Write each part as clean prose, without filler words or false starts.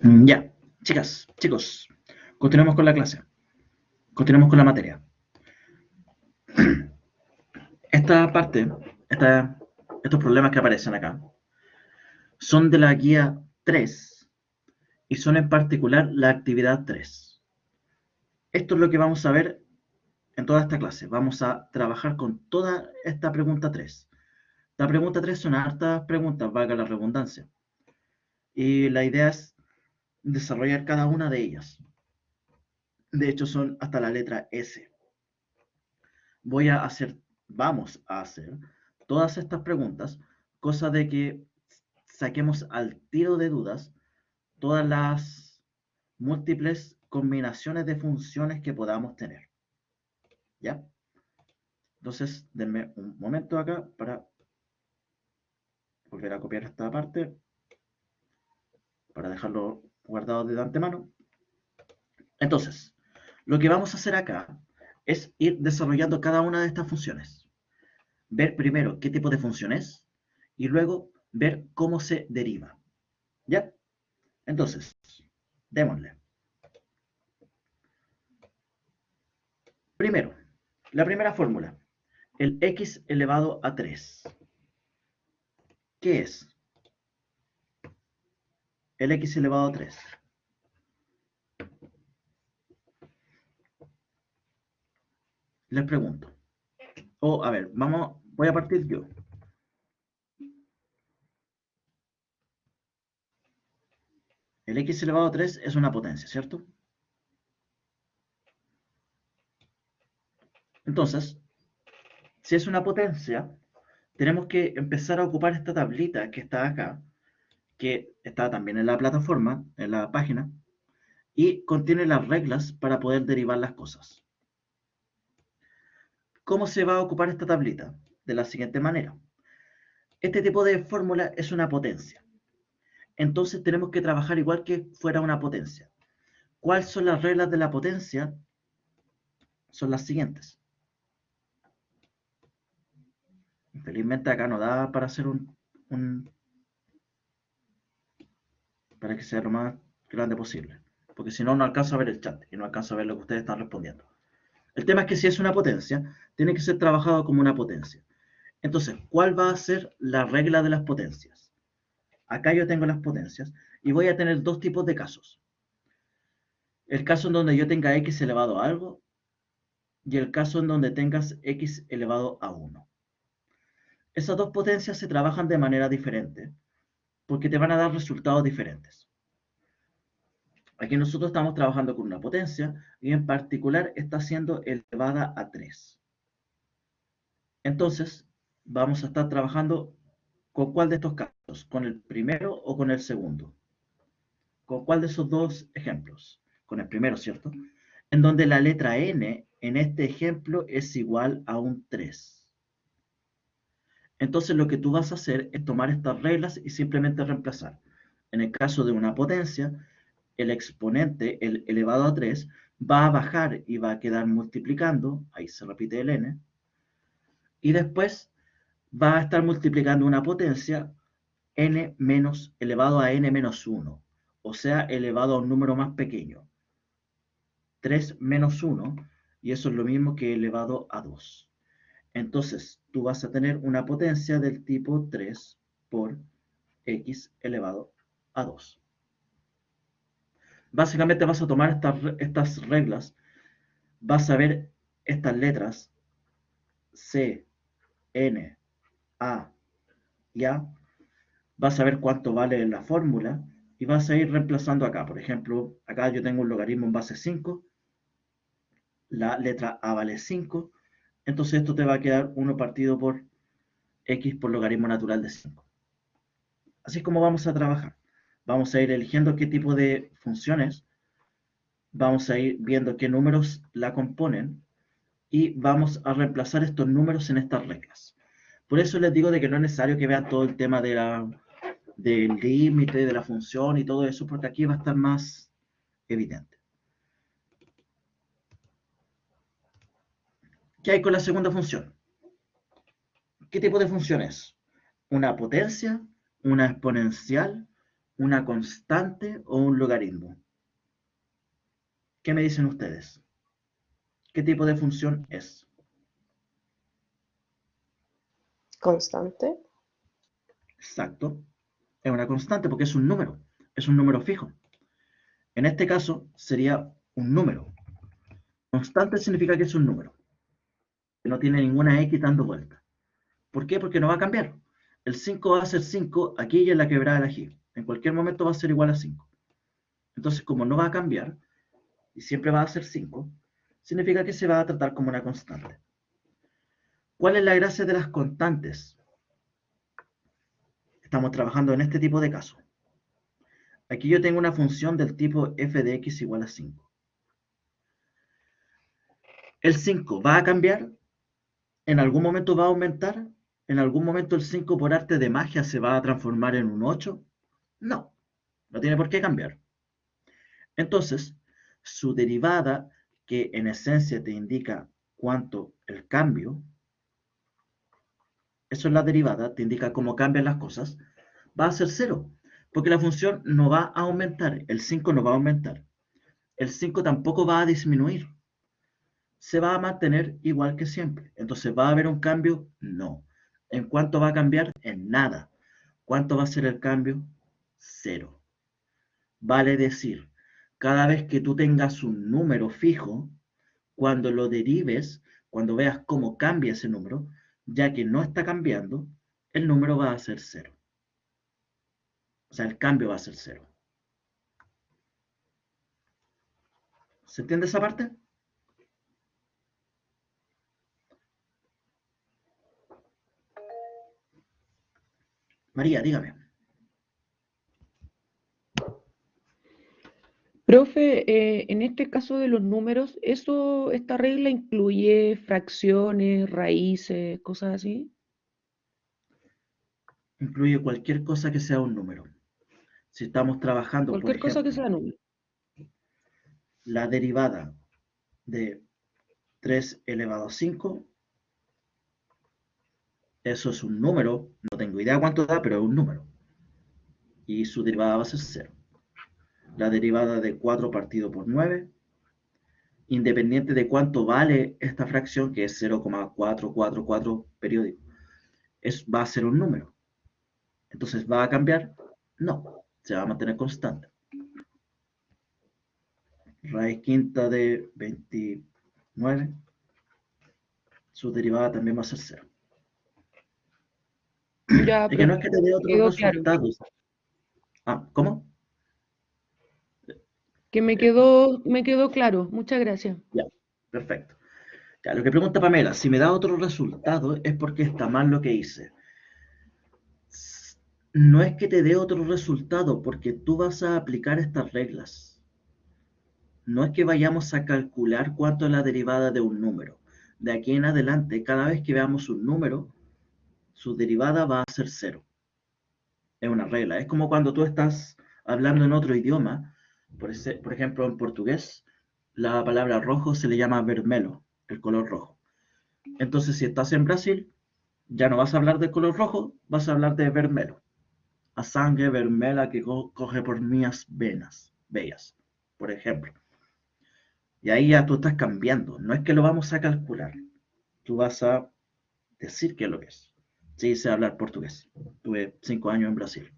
Ya, chicas, chicos, continuemos con la clase, continuemos con la materia. Esta parte, estos problemas que aparecen acá, son de la guía 3 y son en particular la actividad 3. Esto es lo que vamos a ver en toda esta clase. Vamos a trabajar con toda esta pregunta 3. La pregunta 3 son hartas preguntas, valga la redundancia. Y la idea es desarrollar cada una de ellas. De hecho, son hasta la letra S. Vamos a hacer todas estas preguntas, cosa de que saquemos al tiro de dudas todas las múltiples combinaciones de funciones que podamos tener. ¿Ya? Entonces, denme un momento acá para volver a copiar esta parte, para dejarlo guardado de antemano. Entonces, lo que vamos a hacer acá es ir desarrollando cada una de estas funciones. Ver primero qué tipo de función es y luego ver cómo se deriva. ¿Ya? Entonces, démosle. Primero, la primera fórmula, el x elevado a 3. ¿Qué es? El x elevado a 3. Les pregunto. A ver, voy a partir yo. El x elevado a 3 es una potencia, ¿cierto? Entonces, si es una potencia, tenemos que empezar a ocupar esta tablita que está acá, que está también en la plataforma, en la página, y contiene las reglas para poder derivar las cosas. ¿Cómo se va a ocupar esta tablita? De la siguiente manera. Este tipo de fórmula es una potencia. Entonces tenemos que trabajar igual que fuera una potencia. ¿Cuáles son las reglas de la potencia? Son las siguientes. Infelizmente acá no da para hacer para que sea lo más grande posible. Porque si no, no alcanzo a ver el chat y no alcanzo a ver lo que ustedes están respondiendo. El tema es que si es una potencia, tiene que ser trabajado como una potencia. Entonces, ¿cuál va a ser la regla de las potencias? Acá yo tengo las potencias y voy a tener dos tipos de casos. El caso en donde yo tenga x elevado a algo y el caso en donde tengas x elevado a 1. Esas dos potencias se trabajan de manera diferente porque te van a dar resultados diferentes. Aquí nosotros estamos trabajando con una potencia y en particular está siendo elevada a 3. Entonces, vamos a estar trabajando con cuál de estos casos, con el primero o con el segundo. ¿Con cuál de esos dos ejemplos? Con el primero, ¿cierto? En donde la letra n en este ejemplo es igual a un 3. Entonces lo que tú vas a hacer es tomar estas reglas y simplemente reemplazar. En el caso de una potencia, el exponente, el elevado a 3, va a bajar y va a quedar multiplicando, ahí se repite el n, y después va a estar multiplicando una potencia n menos elevado a n menos 1, o sea, elevado a un número más pequeño, 3 menos 1, y eso es lo mismo que elevado a 2. Entonces, tú vas a tener una potencia del tipo 3 por x elevado a 2. Básicamente vas a tomar estas reglas, vas a ver estas letras C, N, A y A, vas a ver cuánto vale la fórmula y vas a ir reemplazando acá. Por ejemplo, acá yo tengo un logaritmo en base 5, la letra A vale 5, entonces esto te va a quedar 1 partido por x por logaritmo natural de 5. Así es como vamos a trabajar. Vamos a ir eligiendo qué tipo de funciones, vamos a ir viendo qué números la componen y vamos a reemplazar estos números en estas reglas. Por eso les digo de que no es necesario que vean todo el tema del límite, de la función y todo eso, porque aquí va a estar más evidente. ¿Qué hay con la segunda función? ¿Qué tipo de función es? ¿Una potencia? ¿Una exponencial? una constante o un logaritmo? ¿Qué me dicen ustedes? ¿Qué tipo de función es? Constante. Exacto. Es una constante porque es un número fijo. En este caso sería un número. Constante significa que es un número, que no tiene ninguna X dando vuelta. ¿Por qué? Porque no va a cambiar. El 5 va a ser 5 aquí y en la quebrada de aquí. En cualquier momento va a ser igual a 5. Entonces, como no va a cambiar y siempre va a ser 5, significa que se va a tratar como una constante. ¿Cuál es la gracia de las constantes? Estamos trabajando en este tipo de caso. Aquí yo tengo una función del tipo f de x igual a 5. El 5 va a cambiar, en algún momento va a aumentar, en algún momento el 5 por arte de magia se va a transformar en un 8. No, no tiene por qué cambiar. Entonces, su derivada, que en esencia te indica cuánto el cambio, eso es la derivada, te indica cómo cambian las cosas, va a ser cero, porque la función no va a aumentar, el 5 no va a aumentar, el 5 tampoco va a disminuir, se va a mantener igual que siempre. Entonces, ¿va a haber un cambio? No. ¿En cuánto va a cambiar? En nada. ¿Cuánto va a ser el cambio? Cero. Vale decir, cada vez que tú tengas un número fijo, cuando lo derives, cuando veas cómo cambia ese número, ya que no está cambiando, el número va a ser cero. O sea, el cambio va a ser cero. ¿Se entiende esa parte? María, dígame. Profe, en este caso de los números, esta regla incluye fracciones, raíces, cosas así. Incluye cualquier cosa que sea un número. Si estamos trabajando, por Cualquier cosa que ejemplo, sea número. la derivada de 3 elevado a 5, eso es un número, no tengo idea cuánto da, pero es un número. Y su derivada va a ser cero. La derivada de 4 partido por 9, independiente de cuánto vale esta fracción, que es 0,444 periódico, va a ser un número. Entonces, ¿va a cambiar? No, se va a mantener constante. Raíz quinta de 29, su derivada también va a ser cero. Ya, Es que no profe, es que te dé otros quedó claro. resultados. Ah, ¿cómo? Que me quedó claro. Muchas gracias. Ya, perfecto. Ya, lo que pregunta Pamela, si me da otro resultado es porque está mal lo que hice. No es que te dé otro resultado, porque tú vas a aplicar estas reglas. No es que vayamos a calcular cuánto es la derivada de un número. De aquí en adelante, cada vez que veamos un número, su derivada va a ser cero. Es una regla. Es como cuando tú estás hablando en otro idioma, por ejemplo en portugués, la palabra rojo se le llama vermelho, el color rojo. Entonces, si estás en Brasil, ya no vas a hablar de color rojo, vas a hablar de vermelho. A sangre vermelha que coge por mías venas, bellas, por ejemplo. Y ahí ya tú estás cambiando. No es que lo vamos a calcular. Tú vas a decir qué es lo que es. Sí, sé hablar portugués. Tuve 5 años en Brasil.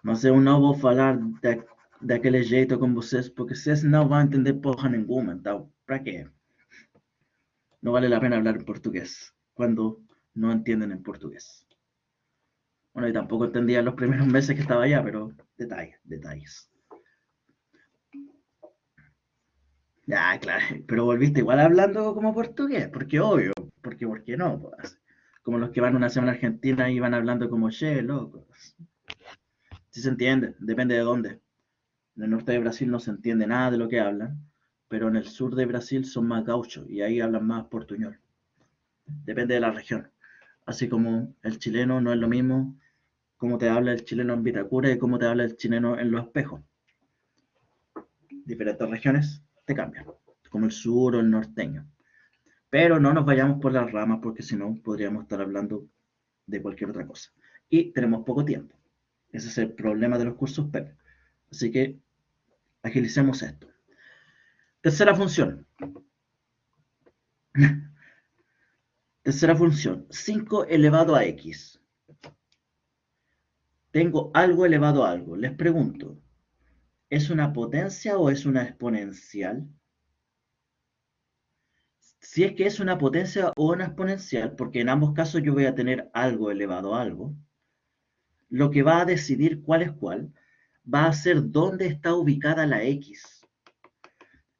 Mas eu não vou falar daquele jeito com vocês, porque vocês não vão entender porra nenhuma. Então, ¿para qué? No vale la pena hablar en portugués cuando no entienden en portugués. Bueno, y tampoco entendía los primeros meses que estaba allá, pero detalles, detalles. Ya, claro, pero volviste igual hablando como portugués, porque obvio, porque ¿por qué no? Pues, como los que van una semana a Argentina y van hablando como che, locos. Sí se entiende, depende de dónde. En el norte de Brasil no se entiende nada de lo que hablan, pero en el sur de Brasil son más gauchos y ahí hablan más portuñol. Depende de la región. Así como el chileno no es lo mismo como te habla el chileno en Vitacura y cómo te habla el chileno en Los Espejos. Diferentes regiones te cambian, como el sur o el norteño. Pero no nos vayamos por las ramas porque si no podríamos estar hablando de cualquier otra cosa. Y tenemos poco tiempo. Ese es el problema de los cursos PEP. Así que agilicemos esto. Tercera función. Tercera función. 5 elevado a x. Tengo algo elevado a algo. Les pregunto, ¿es una potencia o es una exponencial? Si es que es una potencia o una exponencial, porque en ambos casos yo voy a tener algo elevado a algo, lo que va a decidir cuál es cuál, va a ser dónde está ubicada la x.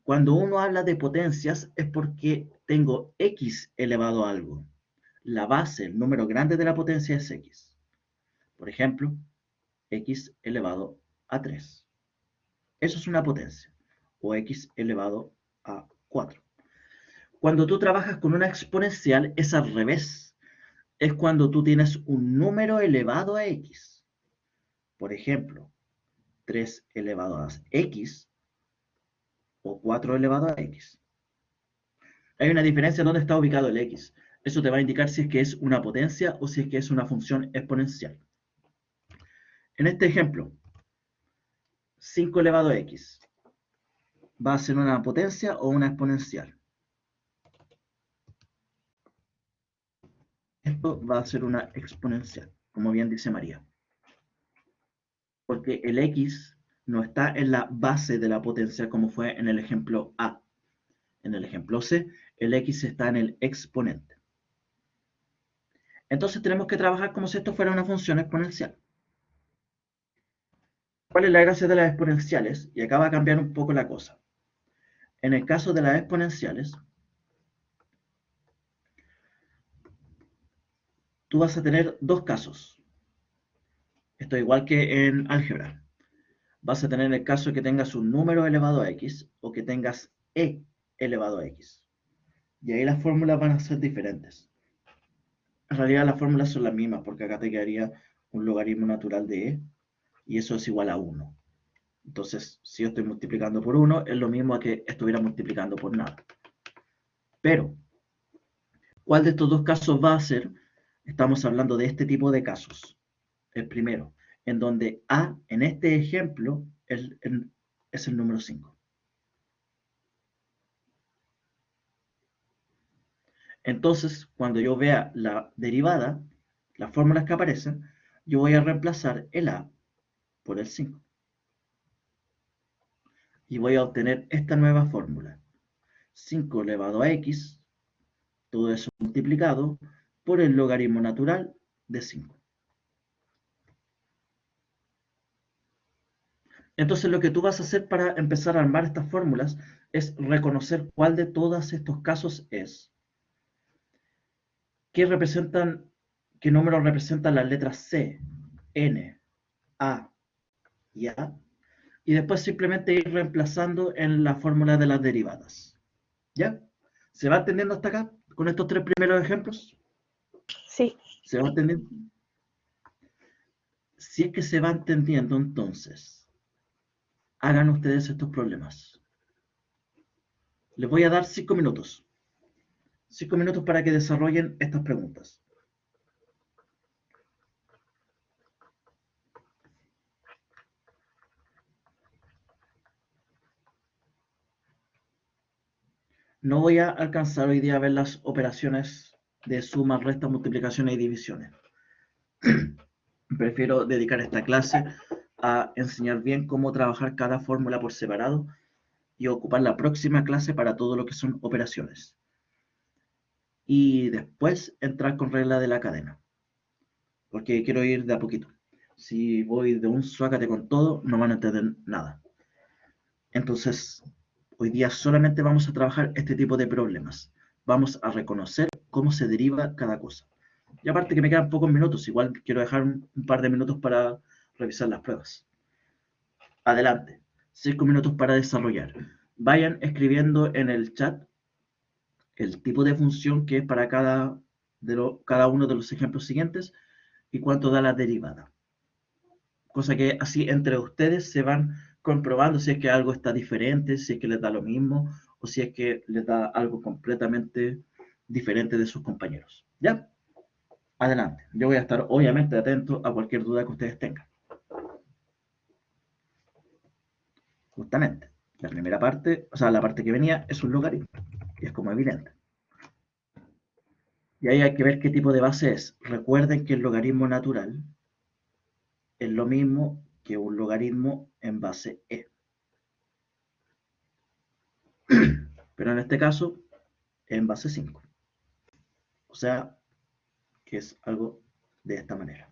Cuando uno habla de potencias es porque tengo x elevado a algo. La base, el número grande de la potencia es x. Por ejemplo, x elevado a 3. Eso es una potencia. O x elevado a 4. Cuando tú trabajas con una exponencial es al revés. Es cuando tú tienes un número elevado a x. Por ejemplo, 3 elevado a x o 4 elevado a x. Hay una diferencia en dónde está ubicado el x. Eso te va a indicar si es que es una potencia o si es que es una función exponencial. En este ejemplo, 5 elevado a x va a ser una potencia o una exponencial. Esto va a ser una exponencial, como bien dice María. Porque el x no está en la base de la potencia como fue en el ejemplo A. En el ejemplo C, el x está en el exponente. Entonces tenemos que trabajar como si esto fuera una función exponencial. ¿Cuál es la gracia de las exponenciales? Y acá va a cambiar un poco la cosa. En el caso de las exponenciales, tú vas a tener dos casos. Esto igual que en álgebra. Vas a tener el caso de que tengas un número elevado a x o que tengas e elevado a x. Y ahí las fórmulas van a ser diferentes. En realidad las fórmulas son las mismas porque acá te quedaría un logaritmo natural de e y eso es igual a 1. Entonces, si yo estoy multiplicando por 1, es lo mismo a que estuviera multiplicando por nada. Pero, ¿cuál de estos dos casos va a ser? Estamos hablando de este tipo de casos. El primero, en donde a, en este ejemplo, es el número 5. Entonces, cuando yo vea la derivada, las fórmulas que aparecen, yo voy a reemplazar el a por el 5. Y voy a obtener esta nueva fórmula. 5 elevado a x, todo eso multiplicado por el logaritmo natural de 5. Entonces lo que tú vas a hacer para empezar a armar estas fórmulas es reconocer cuál de todos estos casos es. ¿Qué números representan las letras C, N, A y A? Y después simplemente ir reemplazando en la fórmula de las derivadas. ¿Ya? ¿Se va entendiendo hasta acá con estos tres primeros ejemplos? Sí. ¿Se va entendiendo? Si es que se va entendiendo, entonces, hagan ustedes estos problemas. Les voy a dar 5 minutos. 5 minutos para que desarrollen estas preguntas. No voy a alcanzar hoy día a ver las operaciones de sumas, restas, multiplicaciones y divisiones. Prefiero dedicar esta clase a enseñar bien cómo trabajar cada fórmula por separado y ocupar la próxima clase para todo lo que son operaciones. Y después entrar con regla de la cadena, porque quiero ir de a poquito. Si voy de un suácate con todo, no van a entender nada. Entonces, hoy día solamente vamos a trabajar este tipo de problemas. Vamos a reconocer cómo se deriva cada cosa. Y aparte que me quedan pocos minutos, igual quiero dejar un par de minutos para revisar las pruebas. Adelante. 5 minutos para desarrollar. Vayan escribiendo en el chat el tipo de función que es para cada uno de los ejemplos siguientes y cuánto da la derivada. Cosa que así entre ustedes se van comprobando si es que algo está diferente, si es que les da lo mismo o si es que les da algo completamente diferente de sus compañeros. ¿Ya? adelante. Yo voy a estar obviamente atento a cualquier duda que ustedes tengan. Justamente, la primera parte, o sea, la parte que venía es un logaritmo, y es como evidente. Y ahí hay que ver qué tipo de base es. Recuerden que el logaritmo natural es lo mismo que un logaritmo en base e. Pero en este caso, en base 5. O sea, que es algo de esta manera.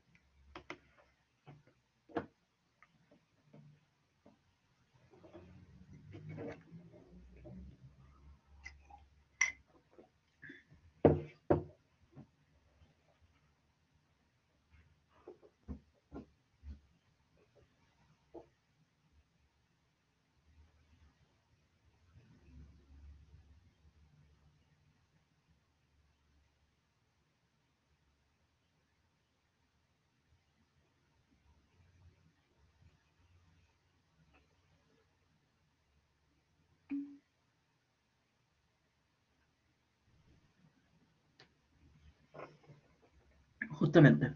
Justamente,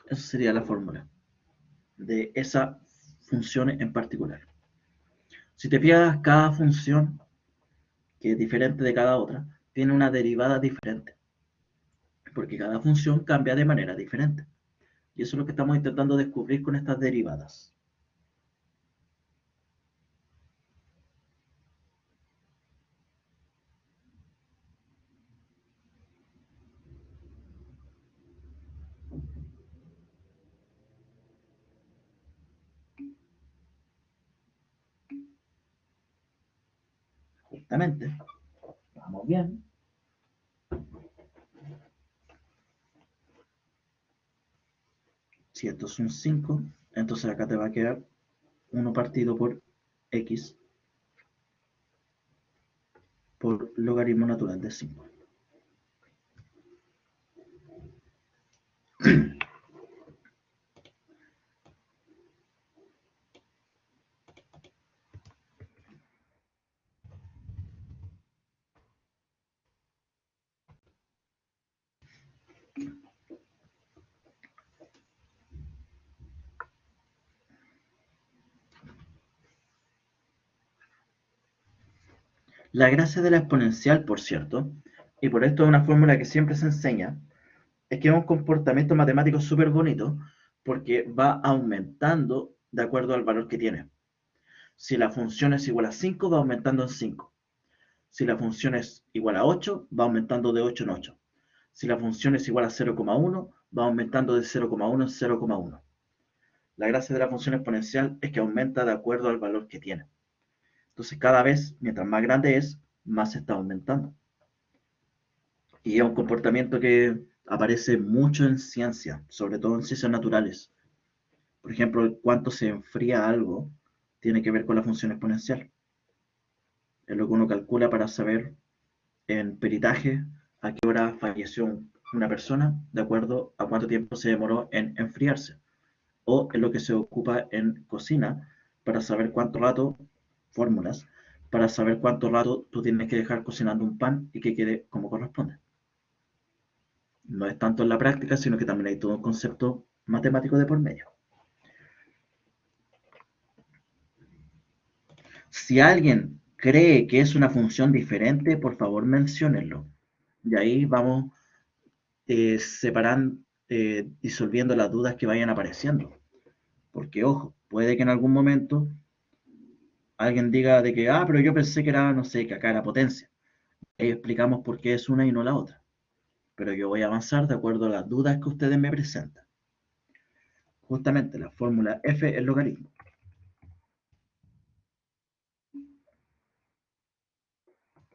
esa sería la fórmula de esa función en particular. Si te fijas, cada función, que es diferente de cada otra, tiene una derivada diferente, porque cada función cambia de manera diferente. Y eso es lo que estamos intentando descubrir con estas derivadas. Justamente, vamos bien. Si esto es un 5, entonces acá te va a quedar 1 partido por x por logaritmo natural de 5. La gracia de la exponencial, por cierto, y por esto es una fórmula que siempre se enseña, es que es un comportamiento matemático súper bonito porque va aumentando de acuerdo al valor que tiene. Si la función es igual a 5, va aumentando en 5. Si la función es igual a 8, va aumentando de 8 en 8. Si la función es igual a 0,1, va aumentando de 0,1 en 0,1. La gracia de la función exponencial es que aumenta de acuerdo al valor que tiene. Entonces cada vez, mientras más grande es, más se está aumentando. Y es un comportamiento que aparece mucho en ciencia, sobre todo en ciencias naturales. Por ejemplo, cuánto se enfría algo tiene que ver con la función exponencial. Es lo que uno calcula para saber en peritaje a qué hora falleció una persona de acuerdo a cuánto tiempo se demoró en enfriarse. O es lo que se ocupa en cocina para saber cuánto rato, fórmulas, para saber cuánto rato tú tienes que dejar cocinando un pan y que quede como corresponde. No es tanto en la práctica, sino que también hay todo un concepto matemático de por medio. Si alguien cree que es una función diferente, por favor menciónenlo. Y ahí vamos separando, disolviendo las dudas que vayan apareciendo. Porque, ojo, puede que en algún momento alguien diga de que, pero yo pensé que era, no sé, que acá era potencia. Ahí explicamos por qué es una y no la otra. Pero yo voy a avanzar de acuerdo a las dudas que ustedes me presentan. Justamente la fórmula F es logaritmo.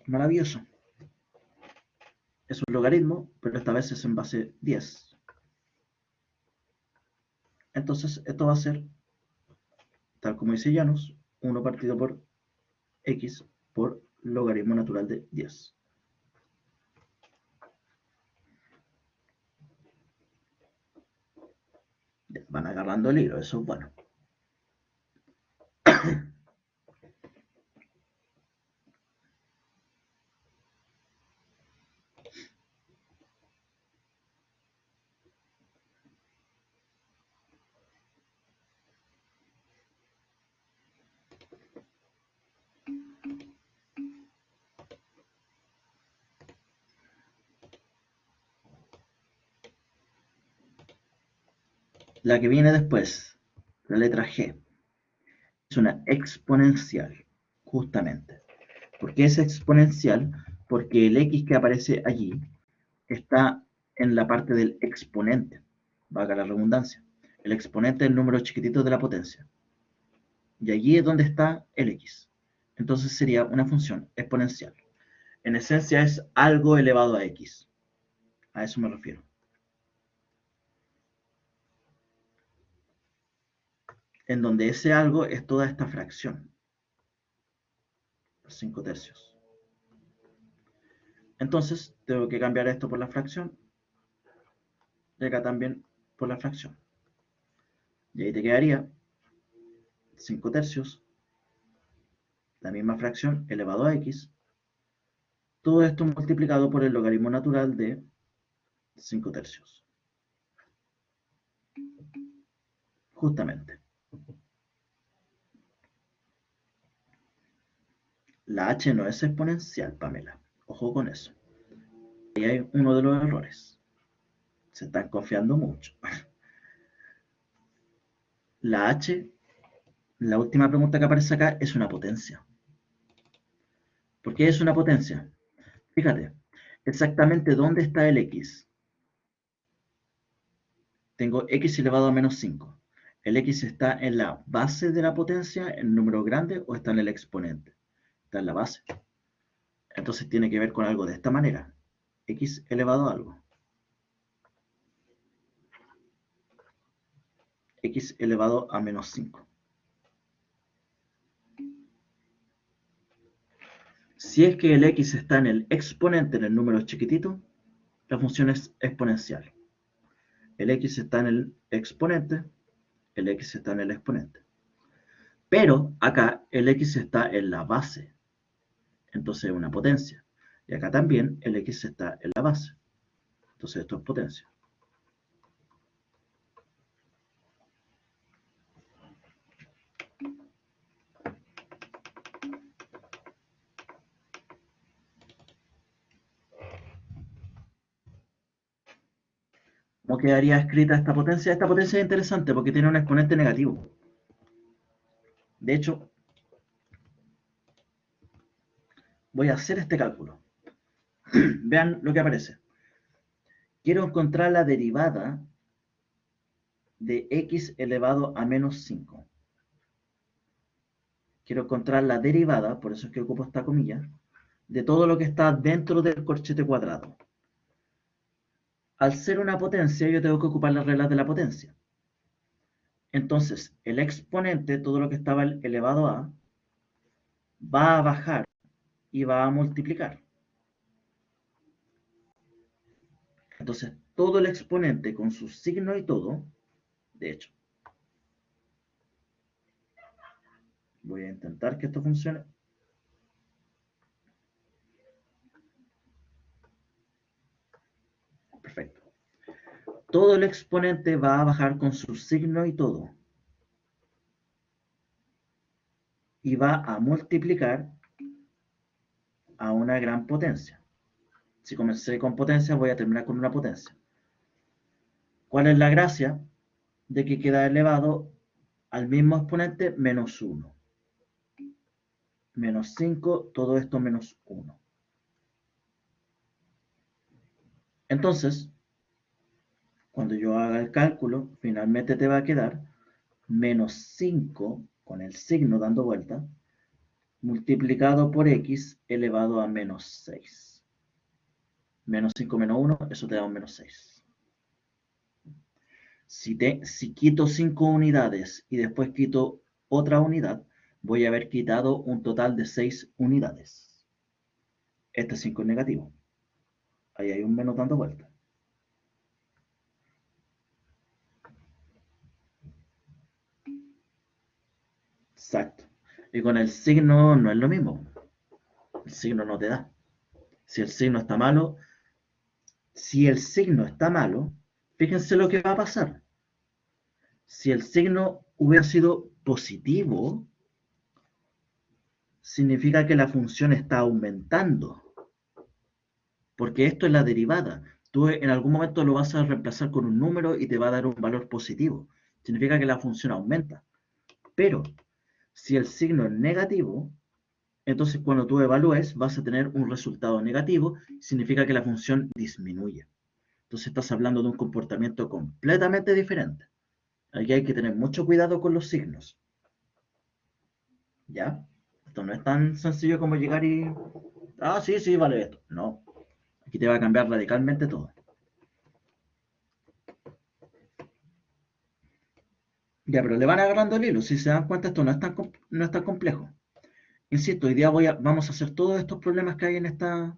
Maravilloso. Es un logaritmo, pero esta vez es en base 10. Entonces, esto va a ser, tal como dice Janus, 1 partido por x por logaritmo natural de 10. Van agarrando el hilo, eso es bueno. La que viene después, la letra G, es una exponencial, justamente. ¿Por qué es exponencial? Porque el X que aparece allí está en la parte del exponente, valga la redundancia. El exponente es el número chiquitito de la potencia. Y allí es donde está el X. Entonces sería una función exponencial. En esencia es algo elevado a X. A eso me refiero. En donde ese algo es toda esta fracción. Los 5 tercios. Entonces tengo que cambiar esto por la fracción. Y acá también por la fracción. Y ahí te quedaría 5 tercios, la misma fracción elevado a X. Todo esto multiplicado por el logaritmo natural de 5 tercios. Justamente. La h no es exponencial, Pamela. Ojo con eso. Ahí hay uno de los errores. Se están confiando mucho. La h, la última pregunta que aparece acá, es una potencia. ¿Por qué es una potencia? Fíjate, exactamente dónde está el x. Tengo x elevado a menos 5. ¿El x está en la base de la potencia, en número grande, o está en el exponente? Está en la base. Entonces tiene que ver con algo de esta manera. X elevado a algo. X elevado a menos 5. Si es que el x está en el exponente, en el número chiquitito, la función es exponencial. El x está en el exponente, el x está en el exponente. Pero acá el x está en la base, entonces es una potencia. Y acá también el x está en la base, entonces esto es potencia. ¿Cómo quedaría escrita esta potencia? Esta potencia es interesante porque tiene un exponente negativo. De hecho, voy a hacer este cálculo. Vean lo que aparece. Quiero encontrar la derivada de x elevado a menos 5. Quiero encontrar la derivada, por eso es que ocupo esta comilla, de todo lo que está dentro del corchete cuadrado. Al ser una potencia, yo tengo que ocupar las reglas de la potencia. Entonces, el exponente, todo lo que estaba elevado a, va a bajar y va a multiplicar. Entonces, todo el exponente con su signo y todo, de hecho, voy a intentar que esto funcione. Perfecto. Todo el exponente va a bajar con su signo y todo. Y va a multiplicar a una gran potencia. Si comencé con potencia, voy a terminar con una potencia. ¿Cuál es la gracia? De que queda elevado al mismo exponente menos 1. Menos 5, todo esto menos 1. Entonces, cuando yo haga el cálculo, finalmente te va a quedar menos 5 con el signo dando vuelta, multiplicado por x elevado a menos 6. Menos 5 menos 1, eso te da un menos 6. Si quito 5 unidades y después quito otra unidad, voy a haber quitado un total de 6 unidades. Este 5 es negativo. Ahí hay un menos dando vuelta. Exacto. Y con el signo no es lo mismo. El signo no te da. Si el signo está malo, fíjense lo que va a pasar. Si el signo hubiera sido positivo, significa que la función está aumentando. Porque esto es la derivada. tú en algún momento lo vas a reemplazar con un número y te va a dar un valor positivo. Significa que la función aumenta. Pero si el signo es negativo, entonces cuando tú evalúes vas a tener un resultado negativo, significa que la función disminuye. Entonces estás hablando de un comportamiento completamente diferente. Aquí hay que tener mucho cuidado con los signos. ¿Ya? Esto no es tan sencillo como llegar y... Ah, sí, sí, vale esto. No. Aquí te va a cambiar radicalmente todo. Ya, pero le van agarrando el hilo. Si se dan cuenta, esto no es tan complejo. Insisto, hoy día vamos a hacer todos estos problemas que hay en esta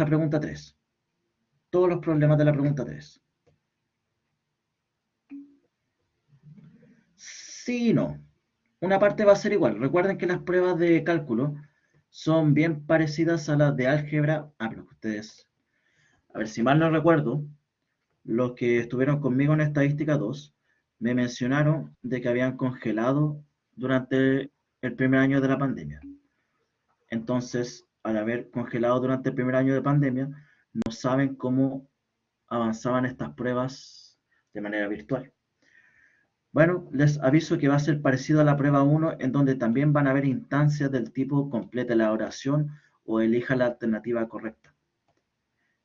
pregunta 3. Todos los problemas de la pregunta 3. Sí y no. Una parte va a ser igual. Recuerden que las pruebas de cálculo son bien parecidas a las de álgebra. Pero que ustedes, a ver, si mal no recuerdo, los que estuvieron conmigo en estadística 2 me mencionaron de que habían congelado durante el primer año de la pandemia. Entonces, al haber congelado durante el primer año de pandemia, no saben cómo avanzaban estas pruebas de manera virtual. Bueno, les aviso que va a ser parecido a la prueba 1, en donde también van a haber instancias del tipo complete la oración o elija la alternativa correcta.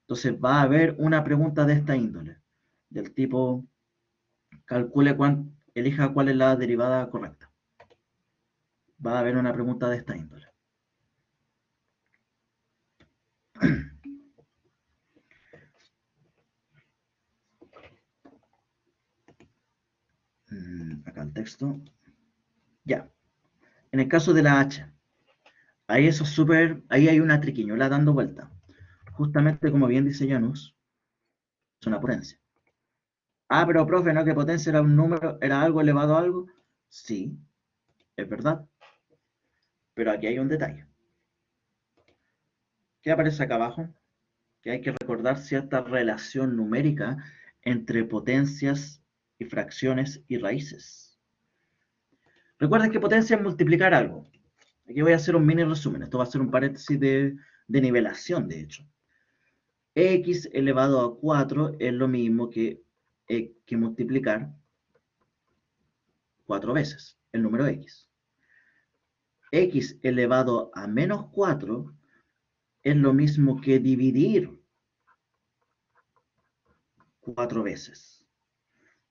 Entonces va a haber una pregunta de esta índole, del tipo calcule elija cuál es la derivada correcta. Va a haber una pregunta de esta índole. Acá el texto. Ya. En el caso de la H, ahí eso es súper, ahí hay una triquiñuela dando vuelta. Justamente como bien dice Janus, es una potencia. Ah, pero profe, ¿no? Que potencia era un número, era algo elevado a algo. Sí, es verdad. Pero aquí hay un detalle. ¿Qué aparece acá abajo? Que hay que recordar cierta relación numérica entre potencias y fracciones y raíces. Recuerden que potencia es multiplicar algo. Aquí voy a hacer un mini resumen. Esto va a ser un paréntesis de nivelación, de hecho. X elevado a 4 es lo mismo que multiplicar 4 veces el número X. X elevado a menos 4 es lo mismo que dividir 4 veces.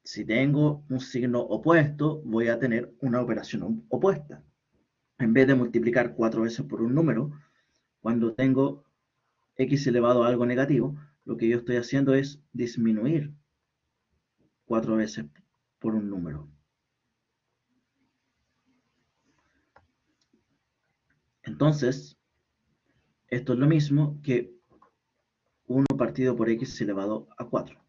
Si tengo un signo opuesto, voy a tener una operación opuesta. En vez de multiplicar 4 veces por un número, cuando tengo x elevado a algo negativo, lo que yo estoy haciendo es disminuir 4 veces por un número. Entonces, esto es lo mismo que 1 partido por x elevado a 4.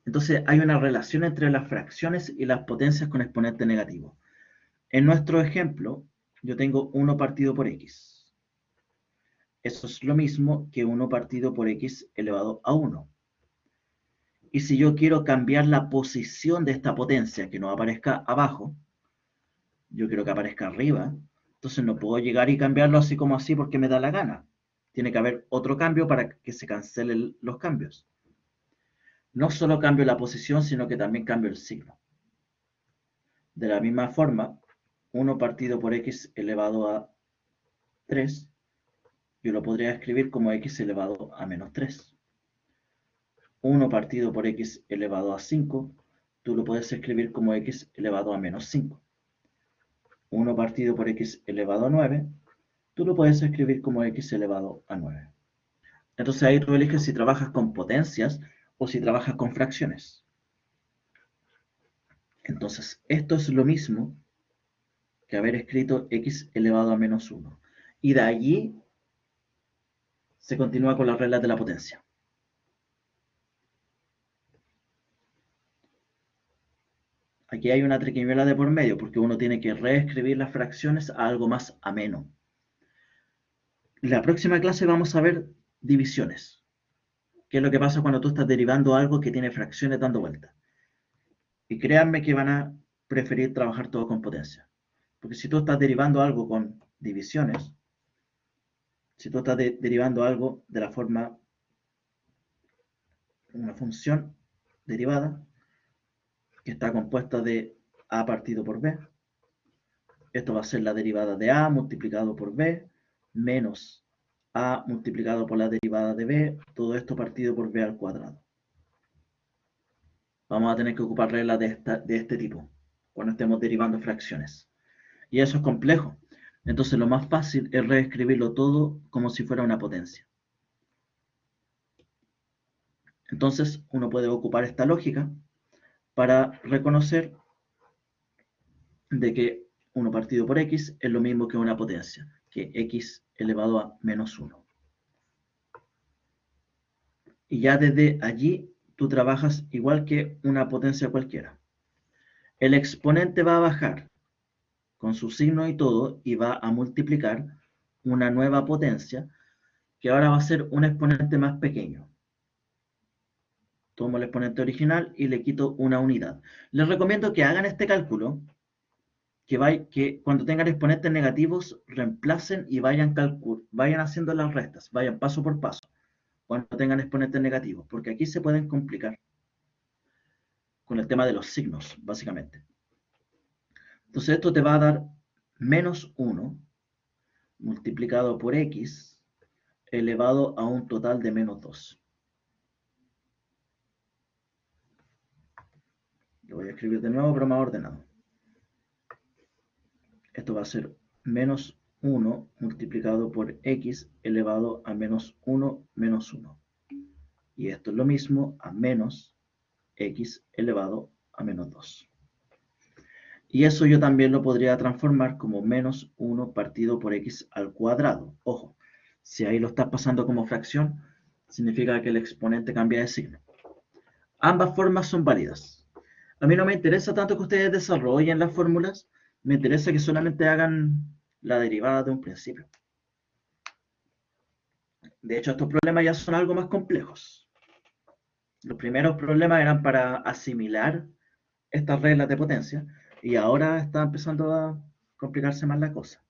Entonces, hay una relación entre las fracciones y las potencias con exponente negativo. En nuestro ejemplo, yo tengo 1 partido por x. Eso es lo mismo que 1 partido por x elevado a 1. Y si yo quiero cambiar la posición de esta potencia, que no aparezca abajo, yo quiero que aparezca arriba, entonces no puedo llegar y cambiarlo así como así porque me da la gana. Tiene que haber otro cambio para que se cancelen los cambios. No solo cambio la posición, sino que también cambio el signo. De la misma forma, 1 partido por x elevado a 3, yo lo podría escribir como x elevado a menos 3. 1 partido por x elevado a 5, tú lo puedes escribir como x elevado a menos 5. 1 partido por x elevado a 9, tú lo puedes escribir como x elevado a 9. Entonces ahí tú eliges si trabajas con potencias o si trabajas con fracciones. Entonces esto es lo mismo que haber escrito x elevado a menos 1. Y de allí se continúa con las reglas de la potencia. Aquí hay una triquiñuela de por medio porque uno tiene que reescribir las fracciones a algo más ameno. La próxima clase vamos a ver divisiones. ¿Qué es lo que pasa cuando tú estás derivando algo que tiene fracciones dando vuelta? Y créanme que van a preferir trabajar todo con potencia. Porque si tú estás derivando algo con divisiones, si tú estás derivando algo de la forma una función derivada que está compuesta de a partido por b. Esto va a ser la derivada de a multiplicado por b menos a multiplicado por la derivada de b, todo esto partido por b al cuadrado. Vamos a tener que ocupar reglas de este tipo cuando estemos derivando fracciones. Y eso es complejo. Entonces lo más fácil es reescribirlo todo como si fuera una potencia. Entonces uno puede ocupar esta lógica para reconocer de que 1 partido por x es lo mismo que una potencia, que x elevado a menos 1. Y ya desde allí tú trabajas igual que una potencia cualquiera. El exponente va a bajar con su signo y todo y va a multiplicar una nueva potencia que ahora va a ser un exponente más pequeño. Tomo el exponente original y le quito una unidad. Les recomiendo que hagan este cálculo, que cuando tengan exponentes negativos reemplacen y vayan haciendo las restas, vayan paso por paso cuando tengan exponentes negativos, porque aquí se pueden complicar con el tema de los signos, básicamente. Entonces esto te va a dar menos 1 multiplicado por x elevado a un total de menos 2. Lo voy a escribir de nuevo, pero más ordenado. Esto va a ser menos 1 multiplicado por x elevado a menos 1 menos 1. Y esto es lo mismo a menos x elevado a menos 2. Y eso yo también lo podría transformar como menos 1 partido por x al cuadrado. Ojo, si ahí lo estás pasando como fracción, significa que el exponente cambia de signo. Ambas formas son válidas. A mí no me interesa tanto que ustedes desarrollen las fórmulas, me interesa que solamente hagan la derivada de un principio. De hecho, estos problemas ya son algo más complejos. Los primeros problemas eran para asimilar estas reglas de potencia y ahora está empezando a complicarse más la cosa.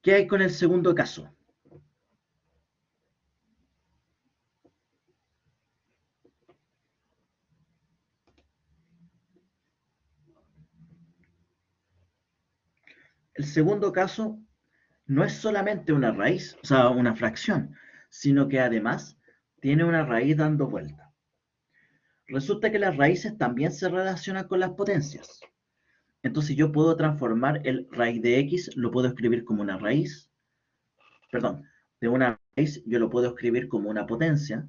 ¿Qué hay con el segundo caso? El segundo caso no es solamente una raíz, o sea, una fracción, sino que además tiene una raíz dando vuelta. Resulta que las raíces también se relacionan con las potencias. Entonces yo puedo transformar el raíz de x, lo puedo escribir como una raíz, perdón, de una raíz yo lo puedo escribir como una potencia,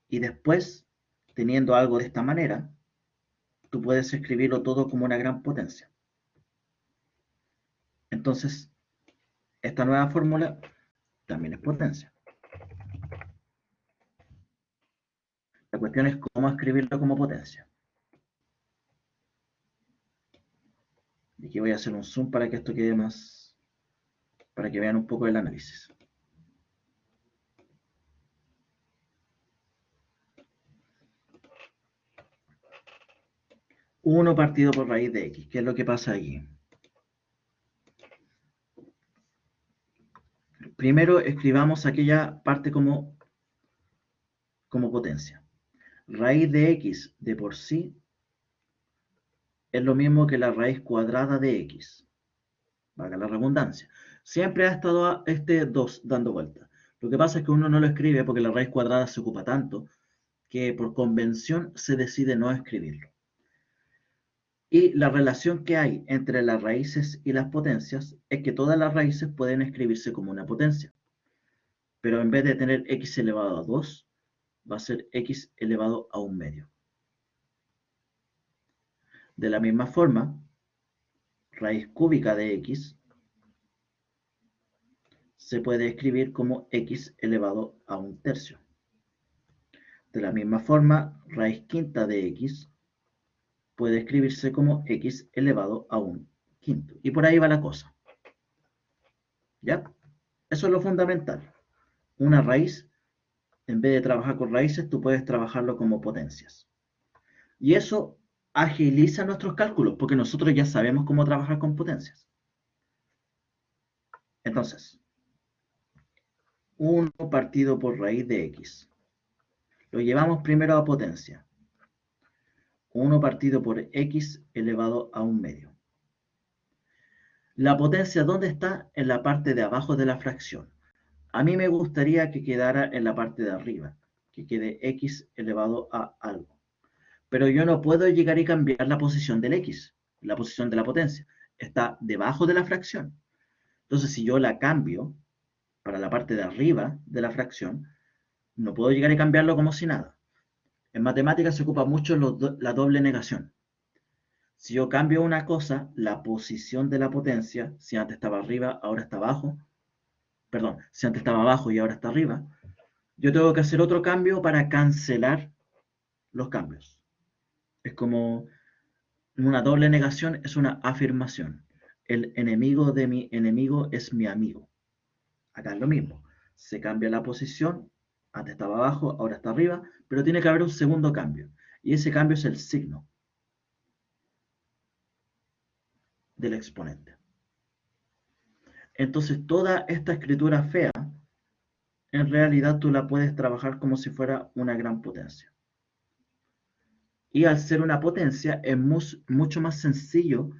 y después, teniendo algo de esta manera, tú puedes escribirlo todo como una gran potencia. Entonces, esta nueva fórmula también es potencia. La cuestión es cómo escribirlo como potencia. Y aquí voy a hacer un zoom para que esto quede más, para que vean un poco el análisis. 1 partido por raíz de x. ¿Qué es lo que pasa aquí? Primero escribamos aquella parte como potencia. Raíz de x de por sí es lo mismo que la raíz cuadrada de x. Valga la redundancia. Siempre ha estado este 2 dando vuelta. Lo que pasa es que uno no lo escribe porque la raíz cuadrada se ocupa tanto que por convención se decide no escribirlo. Y la relación que hay entre las raíces y las potencias es que todas las raíces pueden escribirse como una potencia. Pero en vez de tener x elevado a 2, va a ser x elevado a 1 medio. De la misma forma, raíz cúbica de x se puede escribir como x elevado a 1 tercio. De la misma forma, raíz quinta de x puede escribirse como x elevado a 1 quinto. Y por ahí va la cosa. ¿Ya? Eso es lo fundamental. Una raíz, en vez de trabajar con raíces, tú puedes trabajarlo como potencias. Y eso agiliza nuestros cálculos, porque nosotros ya sabemos cómo trabajar con potencias. Entonces, 1 partido por raíz de x. Lo llevamos primero a potencia. 1 partido por x elevado a 1/2. La potencia, ¿dónde está? En la parte de abajo de la fracción. A mí me gustaría que quedara en la parte de arriba, que quede x elevado a algo. Pero yo no puedo llegar y cambiar la posición del x, la posición de la potencia. Está debajo de la fracción. Entonces, si yo la cambio para la parte de arriba de la fracción, no puedo llegar y cambiarlo como si nada. En matemáticas se ocupa mucho la doble negación. Si yo cambio una cosa, la posición de la potencia, si antes estaba arriba, ahora está abajo, perdón, si antes estaba abajo y ahora está arriba, yo tengo que hacer otro cambio para cancelar los cambios. Es como una doble negación, es una afirmación. El enemigo de mi enemigo es mi amigo. Acá es lo mismo. Se cambia la posición, antes estaba abajo, ahora está arriba, pero tiene que haber un segundo cambio. Y ese cambio es el signo del exponente. Entonces, toda esta escritura fea, en realidad tú la puedes trabajar como si fuera una gran potencia. Y al ser una potencia, es mucho más sencillo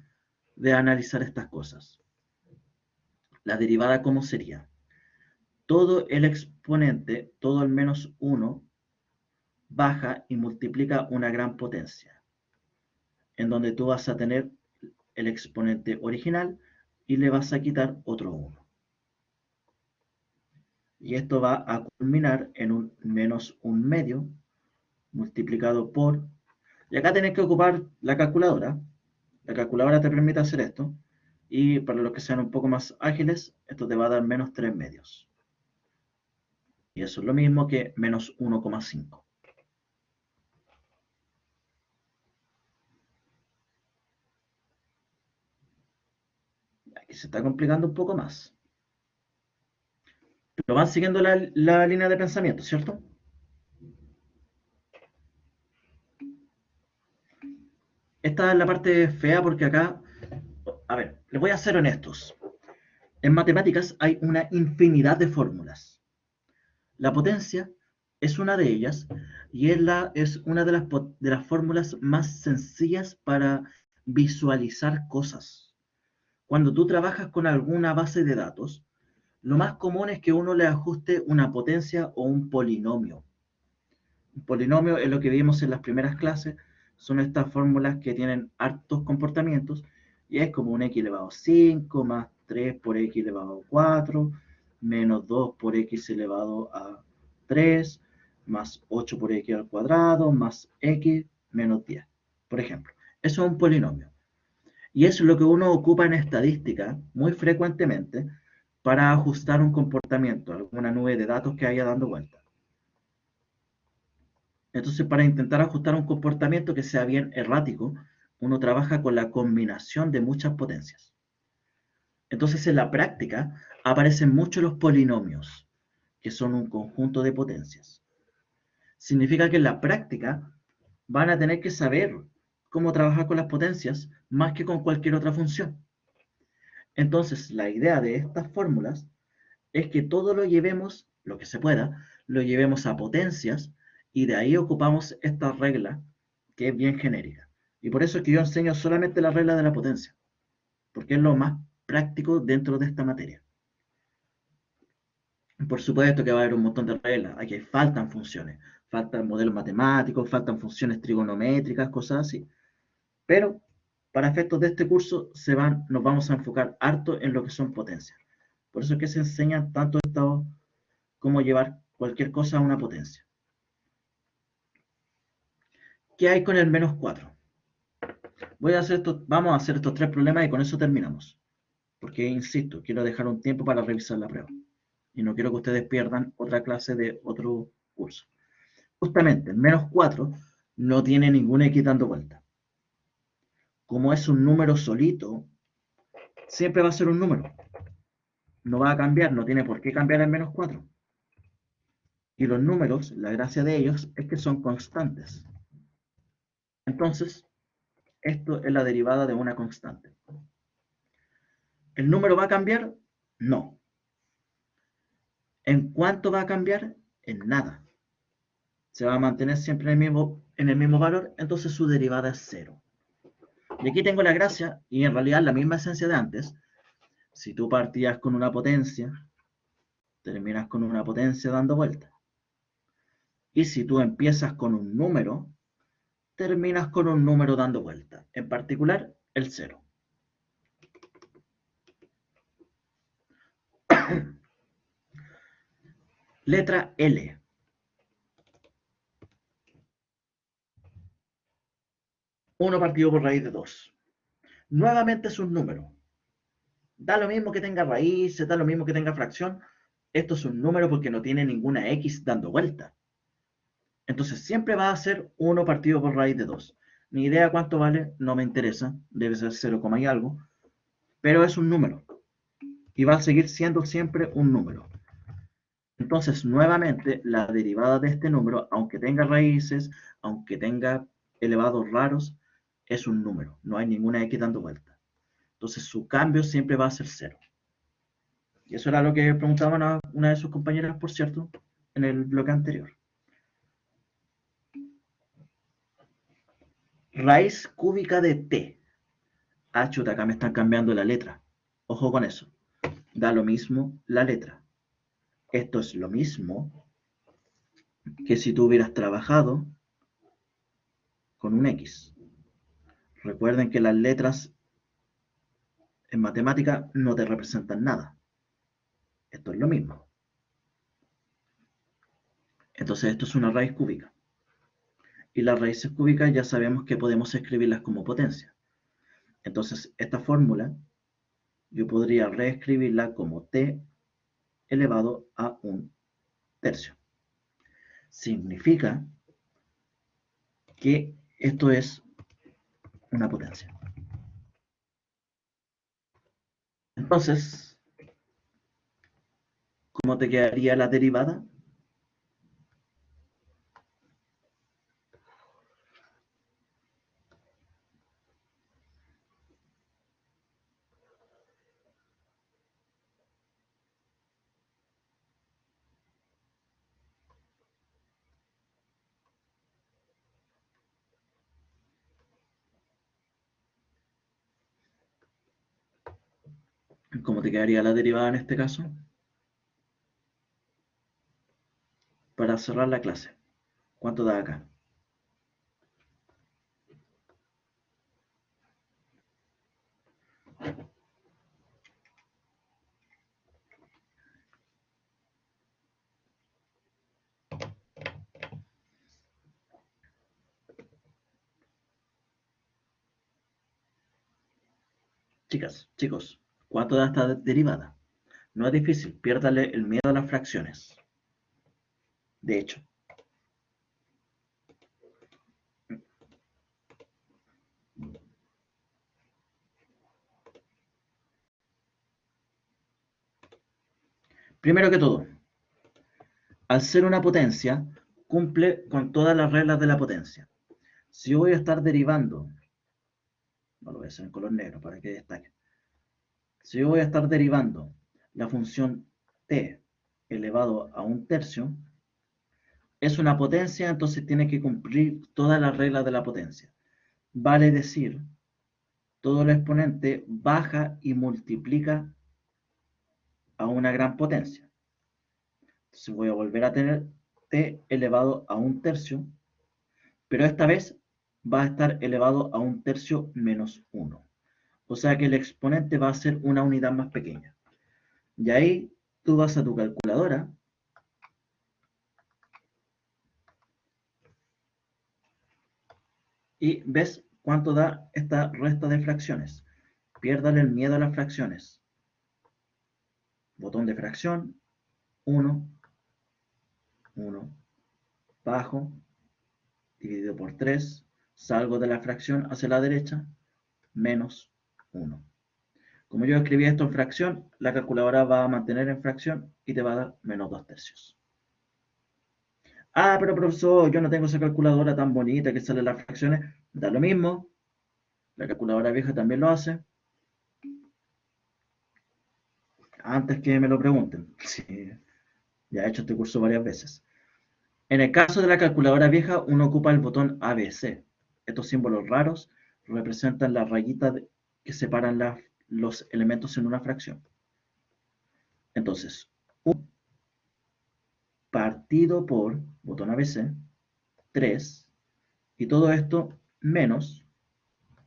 de analizar estas cosas. La derivada, ¿cómo sería? Todo el exponente, todo el menos 1, baja y multiplica una gran potencia, en donde tú vas a tener el exponente original y le vas a quitar otro 1. Y esto va a culminar en un menos 1/2 multiplicado por... Y acá tenés que ocupar la calculadora. La calculadora te permite hacer esto. Y para los que sean un poco más ágiles, esto te va a dar menos 3/2. Y eso es lo mismo que menos 1,5. Aquí se está complicando un poco más. Pero van siguiendo la línea de pensamiento, ¿cierto? Esta es la parte fea porque acá, a ver, les voy a ser honestos. En matemáticas hay una infinidad de fórmulas. La potencia es una de ellas y es una de las fórmulas más sencillas para visualizar cosas. Cuando tú trabajas con alguna base de datos, lo más común es que uno le ajuste una potencia o un polinomio. Un polinomio es lo que vimos en las primeras clases, son estas fórmulas que tienen hartos comportamientos y es como un x elevado a 5 más 3 por x elevado a 4 menos 2 por x elevado a 3 más 8 por x al cuadrado más x menos 10, por ejemplo. Eso es un polinomio. Y es lo que uno ocupa en estadística muy frecuentemente para ajustar un comportamiento, alguna nube de datos que haya dando vuelta. Entonces, para intentar ajustar un comportamiento que sea bien errático, uno trabaja con la combinación de muchas potencias. Entonces, en la práctica aparecen muchos los polinomios, que son un conjunto de potencias. Significa que en la práctica van a tener que saber cómo trabajar con las potencias más que con cualquier otra función. Entonces, la idea de estas fórmulas es que todo lo llevemos, lo que se pueda, lo llevemos a potencias y de ahí ocupamos esta regla que es bien genérica. Y por eso es que yo enseño solamente la regla de la potencia, porque es lo más práctico dentro de esta materia. Por supuesto que va a haber un montón de reglas, aquí faltan funciones, faltan modelos matemáticos, faltan funciones trigonométricas, cosas así. Pero para efectos de este curso nos vamos a enfocar harto en lo que son potencias. Por eso es que se enseñan tanto esto como llevar cualquier cosa a una potencia. ¿Qué hay con el menos 4? Vamos a hacer estos 3 problemas y con eso terminamos. Porque, insisto, quiero dejar un tiempo para revisar la prueba. Y no quiero que ustedes pierdan otra clase de otro curso. Justamente, el menos 4 no tiene ningún X dando vuelta. Como es un número solito, siempre va a ser un número. No va a cambiar, no tiene por qué cambiar el menos 4. Y los números, la gracia de ellos es que son constantes. Entonces, esto es la derivada de una constante. ¿El número va a cambiar? No. ¿En cuánto va a cambiar? En nada. Se va a mantener siempre en el mismo valor, entonces su derivada es 0. Y aquí tengo la gracia, y en realidad la misma esencia de antes. Si tú partías con una potencia, terminas con una potencia dando vuelta. Y si tú empiezas con un número, terminas con un número dando vuelta. En particular, el 0. Letra L. 1 partido por raíz de 2. Nuevamente es un número. Da lo mismo que tenga raíces, da lo mismo que tenga fracción. Esto es un número porque no tiene ninguna X dando vuelta. Entonces siempre va a ser 1 partido por raíz de 2. Ni idea cuánto vale, no me interesa. Debe ser 0, y algo. Pero es un número. Y va a seguir siendo siempre un número. Entonces, nuevamente, la derivada de este número, aunque tenga raíces, aunque tenga elevados raros, es un número. No hay ninguna X dando vuelta. Entonces, su cambio siempre va a ser 0. Y eso era lo que preguntaban a una de sus compañeras, por cierto, en el bloque anterior. Raíz cúbica de t. Ah, chuta, acá me están cambiando la letra. Ojo con eso. Da lo mismo la letra. Esto es lo mismo que si tú hubieras trabajado con un X. Recuerden que las letras en matemática no te representan nada. Esto es lo mismo. Entonces esto es una raíz cúbica. Y las raíces cúbicas ya sabemos que podemos escribirlas como potencia. Entonces esta fórmula yo podría reescribirla como t elevado a un tercio. Significa que esto es una potencia. Entonces, ¿cómo te quedaría la derivada? ¿Cómo te quedaría la derivada en este caso? Para cerrar la clase, ¿cuánto da acá? Chicas, chicos, ¿cuánto da esta derivada? No es difícil, piérdale el miedo a las fracciones. De hecho, primero que todo, al ser una potencia, cumple con todas las reglas de la potencia. Si yo voy a estar derivando, no lo voy a hacer en color negro para que destaque. Si yo voy a estar derivando la función t elevado a un tercio, es una potencia, entonces tiene que cumplir todas las reglas de la potencia. Vale decir, todo el exponente baja y multiplica a una gran potencia. Entonces voy a volver a tener t elevado a un tercio, pero esta vez va a estar elevado a un tercio menos 1. O sea que el exponente va a ser una unidad más pequeña. Y ahí tú vas a tu calculadora y ves cuánto da esta resta de fracciones. Piérdale el miedo a las fracciones. Botón de fracción, 1, 1, bajo, dividido por 3, salgo de la fracción hacia la derecha, menos 1. Como yo escribí esto en fracción, la calculadora va a mantener en fracción y te va a dar menos 2 tercios. Ah, pero profesor, yo no tengo esa calculadora tan bonita que sale las fracciones. Da lo mismo. La calculadora vieja también lo hace. Antes que me lo pregunten. Sí. Ya he hecho este curso varias veces. En el caso de la calculadora vieja, uno ocupa el botón ABC. Estos símbolos raros representan las rayitas que separan los elementos en una fracción. Entonces, 1 partido por, botón ABC, 3, y todo esto menos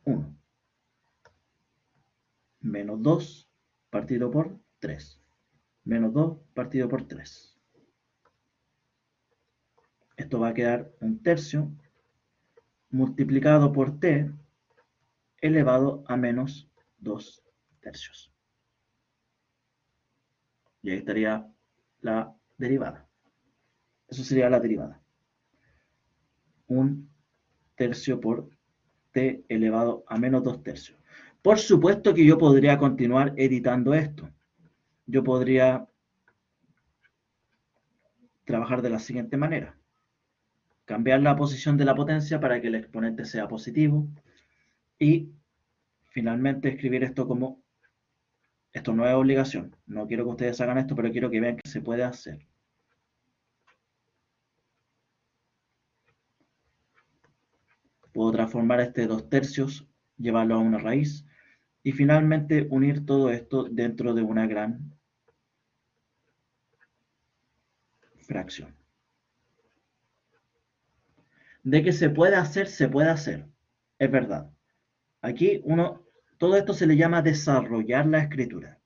1. Menos 2 partido por 3. Menos 2 partido por 3. Esto va a quedar 1/3 multiplicado por t elevado a menos 2/3. Y ahí estaría la derivada. Eso sería la derivada. 1/3 por t elevado a menos 2/3. Por supuesto que yo podría continuar editando esto. Yo podría trabajar de la siguiente manera. Cambiar la posición de la potencia para que el exponente sea positivo y finalmente escribir esto como, esto no es obligación, no quiero que ustedes hagan esto, pero quiero que vean que se puede hacer. Puedo transformar este 2/3, llevarlo a una raíz y finalmente unir todo esto dentro de una gran fracción. De que se puede hacer, es verdad. Aquí todo esto se le llama desarrollar la escritura.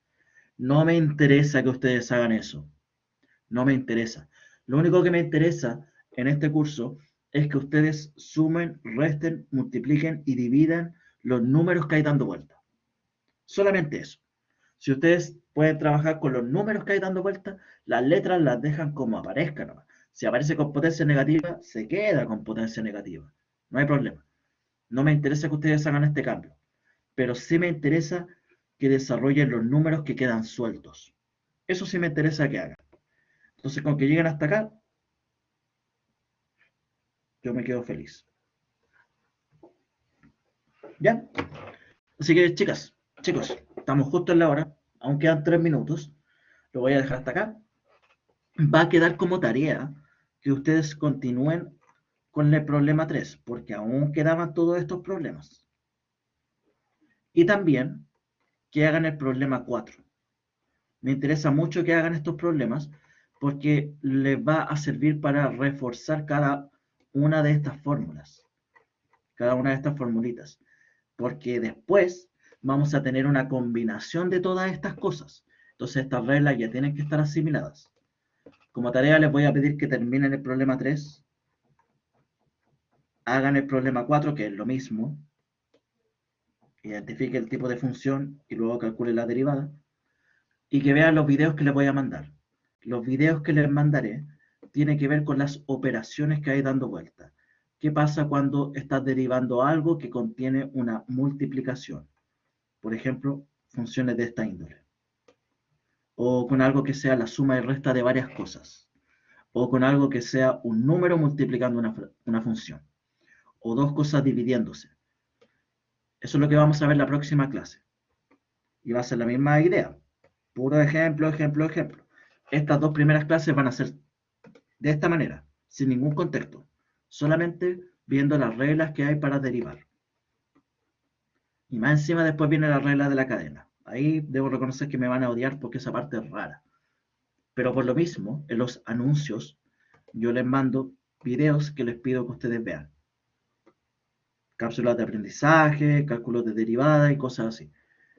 No me interesa que ustedes hagan eso. No me interesa. Lo único que me interesa en este curso es que ustedes sumen, resten, multipliquen y dividan los números que hay dando vuelta. Solamente eso. Si ustedes pueden trabajar con los números que hay dando vuelta, las letras las dejan como aparezcan nomás. Si aparece con potencia negativa, se queda con potencia negativa. No hay problema. No me interesa que ustedes hagan este cambio, pero sí me interesa que desarrollen los números que quedan sueltos. Eso sí me interesa que hagan. Entonces, con que lleguen hasta acá, yo me quedo feliz. ¿Ya? Así que, chicas, chicos, estamos justo en la hora. Aún quedan 3 minutos. Lo voy a dejar hasta acá. Va a quedar como tarea que ustedes continúen con el problema 3, porque aún quedaban todos estos problemas. Y también que hagan el problema 4. Me interesa mucho que hagan estos problemas porque les va a servir para reforzar cada una de estas fórmulas, cada una de estas formulitas, porque después vamos a tener una combinación de todas estas cosas. Entonces estas reglas ya tienen que estar asimiladas. Como tarea les voy a pedir que terminen el problema 3, hagan el problema 4, que es lo mismo, identifique el tipo de función y luego calcule la derivada, y que vean los videos que les voy a mandar. Los videos que les mandaré tienen que ver con las operaciones que hay dando vuelta. ¿Qué pasa cuando estás derivando algo que contiene una multiplicación? Por ejemplo, funciones de esta índole. O con algo que sea la suma y resta de varias cosas. O con algo que sea un número multiplicando una función. O dos cosas dividiéndose. Eso es lo que vamos a ver en la próxima clase. Y va a ser la misma idea. Puro ejemplo, ejemplo, ejemplo. Estas dos primeras clases van a ser de esta manera, sin ningún contexto, solamente viendo las reglas que hay para derivar. Y más encima después viene la regla de la cadena. Ahí debo reconocer que me van a odiar porque esa parte es rara. Pero por lo mismo, en los anuncios, yo les mando videos que les pido que ustedes vean. Cápsulas de aprendizaje, cálculos de derivada y cosas así.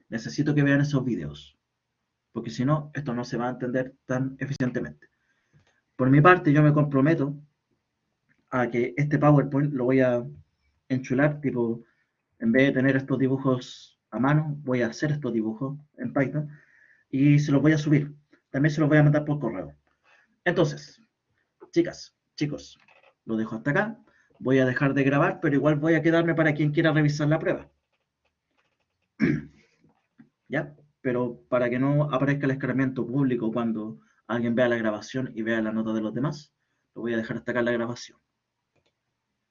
Necesito que vean esos videos, porque si no, esto no se va a entender tan eficientemente. Por mi parte, yo me comprometo a que este PowerPoint lo voy a enchular, tipo, en vez de tener estos dibujos a mano, voy a hacer estos dibujos en Python y se los voy a subir. También se los voy a mandar por correo. Entonces, chicas, chicos, lo dejo hasta acá. Voy a dejar de grabar, pero igual voy a quedarme para quien quiera revisar la prueba. ¿Ya? Pero para que no aparezca el escarmiento público cuando alguien vea la grabación y vea la nota de los demás, lo voy a dejar hasta acá en la grabación.